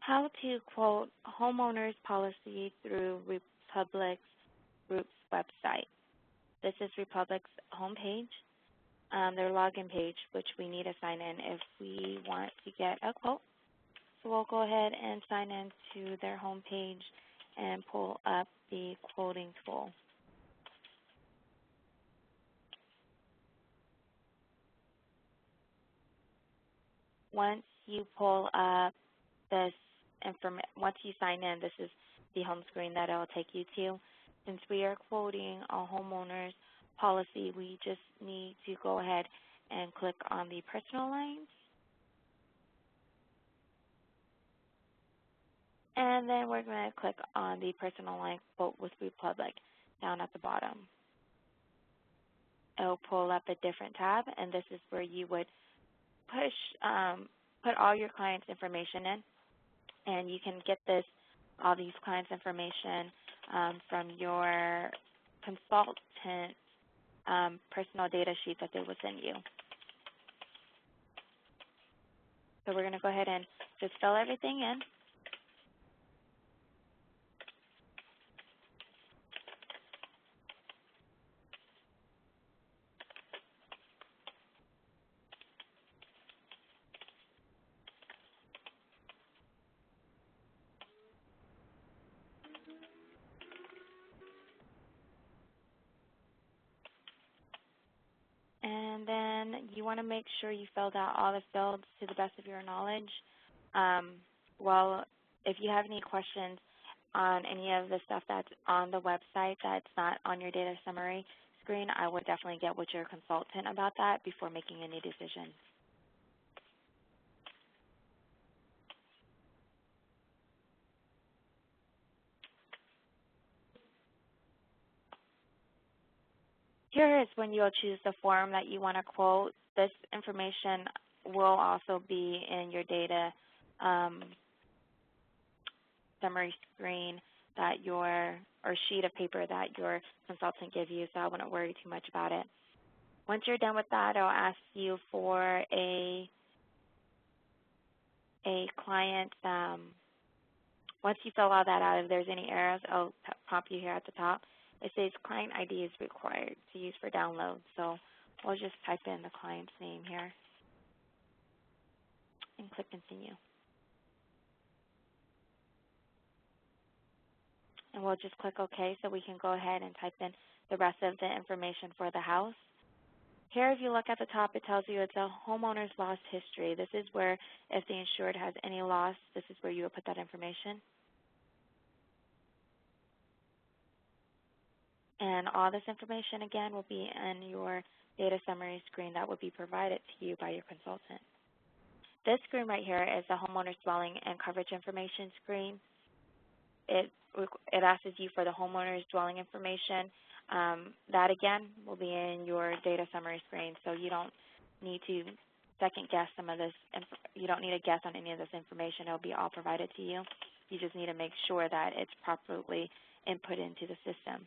How to quote homeowners policy through Republic's group's website. This is Republic's homepage, their login page, which we need to sign in if we want to get a quote. So we'll go ahead and sign into their homepage and pull up the quoting tool. Once you pull up this once you sign in, this is the home screen that it'll take you to. Since we are quoting a homeowner's policy, we just need to go ahead and click on the personal lines. And then we're going to click on the personal line quote with Republic down at the bottom. It'll pull up a different tab, and this is where you would put all your clients' information in. And you can get all these clients' information from your consultant personal data sheet that they will send you. So we're going to go ahead and just fill everything in. And then you want to make sure you filled out all the fields to the best of your knowledge. Well, if you have any questions on any of the stuff that's on the website that's not on your data summary screen, I would definitely get with your consultant about that before making any decisions. Here is when you'll choose the form that you want to quote. This information will also be in your data summary screen that or sheet of paper that your consultant gives you, so I wouldn't worry too much about it. Once you're done with that, it'll ask you for a client. Once you fill all that out, if there's any errors, it'll prompt you here at the top. It says client ID is required to use for download. So we'll just type in the client's name here and click continue. And we'll just click OK so we can go ahead and type in the rest of the information for the house. Here, if you look at the top, it tells you it's a homeowner's loss history. This is where if the insured has any loss, this is where you will put that information. And all this information, again, will be in your data summary screen that will be provided to you by your consultant. This screen right here is the homeowner's dwelling and coverage information screen. It asks you for the homeowner's dwelling information. That, again, will be in your data summary screen, so you don't need to second guess some of this. You don't need to guess on any of this information. It will be all provided to you. You just need to make sure that it's properly input into the system.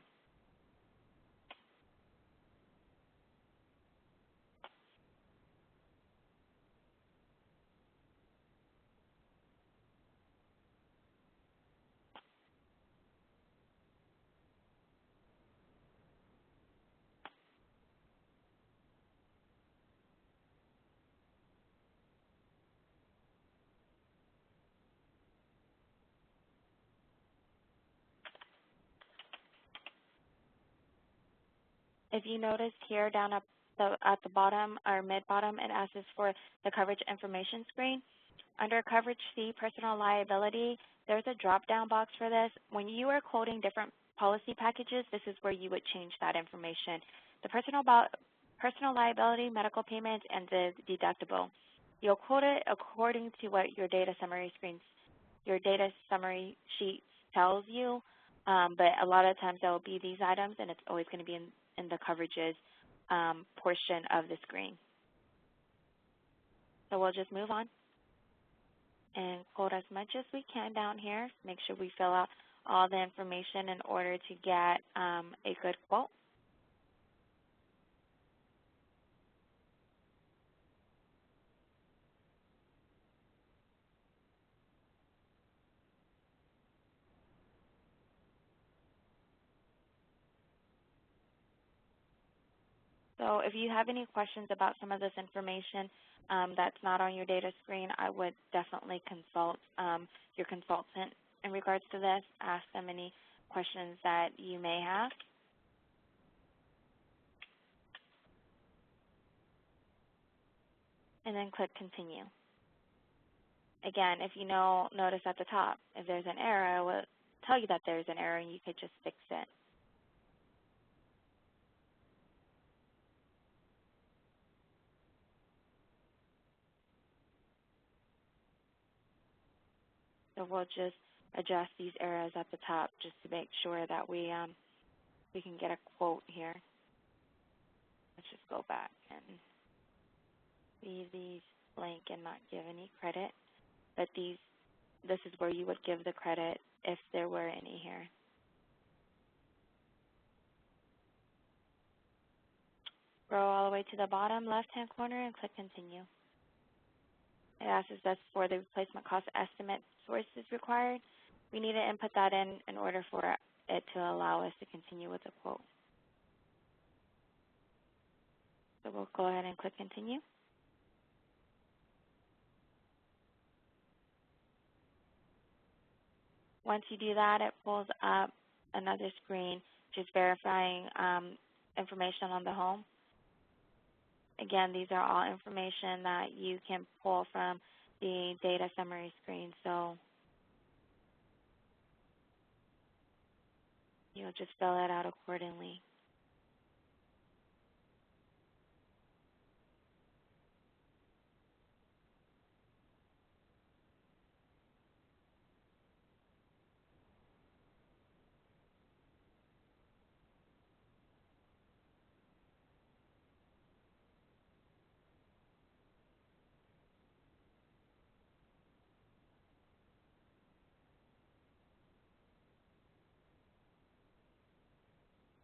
If you notice here down at the bottom or mid-bottom, it asks for the coverage information screen. Under Coverage C, Personal Liability, there's a drop-down box for this. When you are quoting different policy packages, this is where you would change that information. The personal liability, medical payments, and the deductible. You'll quote it according to what your data summary sheet tells you, but a lot of times there will be these items, and it's always going to be in the coverages portion of the screen. So we'll just move on and quote as much as we can down here. Make sure we fill out all the information in order to get a good quote. So if you have any questions about some of this information that's not on your data screen, I would definitely consult your consultant in regards to this. Ask them any questions that you may have. And then click Continue. Again, if you notice at the top, if there's an error, it will tell you that there's an error and you could just fix it. So we'll just adjust these errors at the top just to make sure that we can get a quote here. Let's just go back and leave these blank and not give any credit. But this is where you would give the credit if there were any here. Scroll all the way to the bottom left-hand corner and click Continue. It asks us for the replacement cost estimate sources required. We need to input that in order for it to allow us to continue with the quote. So we'll go ahead and click Continue. Once you do that, it pulls up another screen just verifying information on the home. Again, these are all information that you can pull from the data summary screen. So you'll just fill it out accordingly.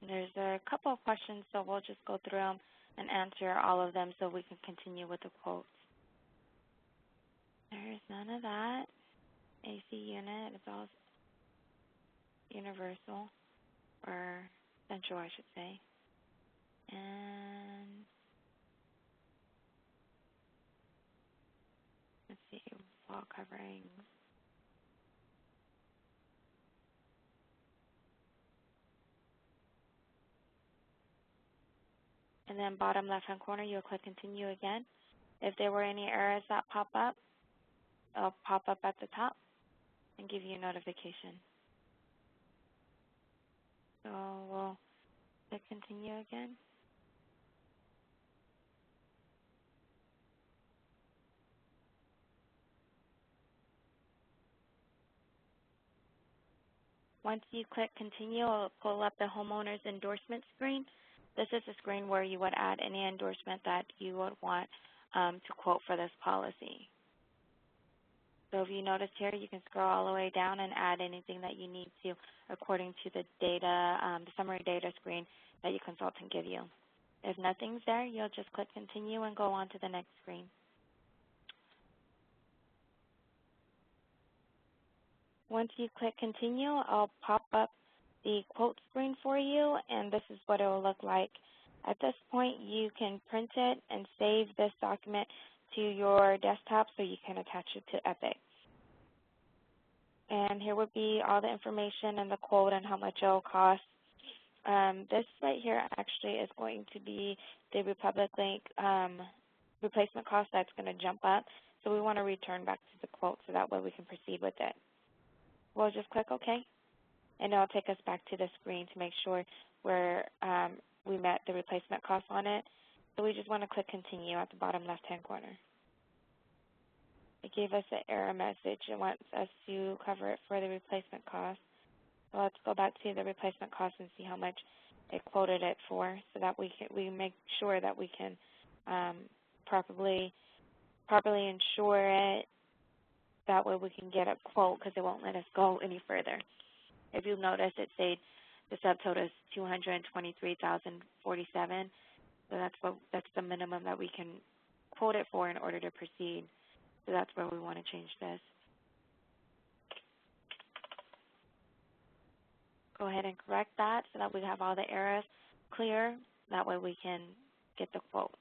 There's a couple of questions, so we'll just go through them and answer all of them so we can continue with the quotes. There's none of that. AC unit is all universal, or central, I should say. And let's see, wall coverings. And then bottom left-hand corner, you'll click Continue again. If there were any errors that pop up, it'll pop up at the top and give you a notification. So we'll click Continue again. Once you click Continue, it'll pull up the homeowner's endorsement screen. This is a screen where you would add any endorsement that you would want to quote for this policy. So if you notice here, you can scroll all the way down and add anything that you need to according to the data, the summary data screen that your consultant give you. If nothing's there, you'll just click Continue and go on to the next screen. Once you click Continue, I'll pop up the quote screen for you, and this is what it will look like. At this point, you can print it and save this document to your desktop so you can attach it to Epic. And here would be all the information and the quote and how much it will cost. This right here actually is going to be the Republic Link replacement cost that's going to jump up. So we want to return back to the quote so that way we can proceed with it. We'll just click OK, and it'll take us back to the screen to make sure we met the replacement cost on it. So we just want to click Continue at the bottom left-hand corner. It gave us an error message. It wants us to cover it for the replacement cost. So let's go back to the replacement cost and see how much it quoted it for, so that we make sure that we can properly insure it. That way we can get a quote, because it won't let us go any further. If you'll notice, it said the subtotal is $223,047. So that's the minimum that we can quote it for in order to proceed. So that's where we want to change this. Go ahead and correct that so that we have all the errors clear. That way we can get the quote.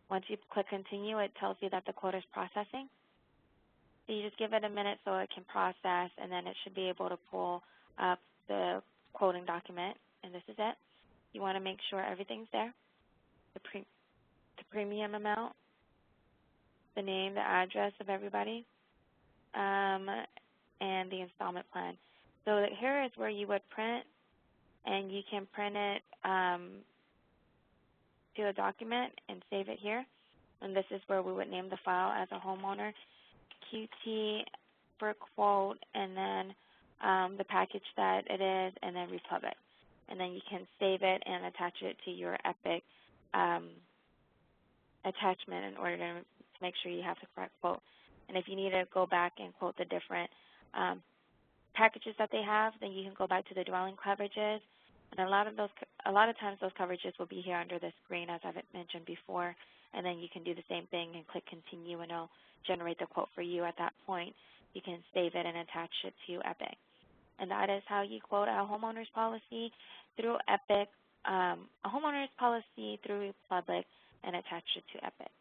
Once you click continue, it tells you that the quote is processing. So you just give it a minute so it can process, and then it should be able to pull up the quoting document, and this is it. You want to make sure everything's there, the premium amount, the name, the address of everybody, and the installment plan. So here is where you would print, and you can print it to a document and save it here. And this is where we would name the file as a homeowner, QT for quote, and then the package that it is, and then Republic. And then you can save it and attach it to your Epic attachment in order to make sure you have the correct quote. And if you need to go back and quote the different packages that they have, then you can go back to the dwelling coverages. And a lot of times those coverages will be here under the screen, as I've mentioned before. And then you can do the same thing and click continue, and it'll generate the quote for you at that point. You can save it and attach it to Epic. And that is how you quote a homeowner's policy through Epic, a homeowner's policy through Republic, and attach it to Epic.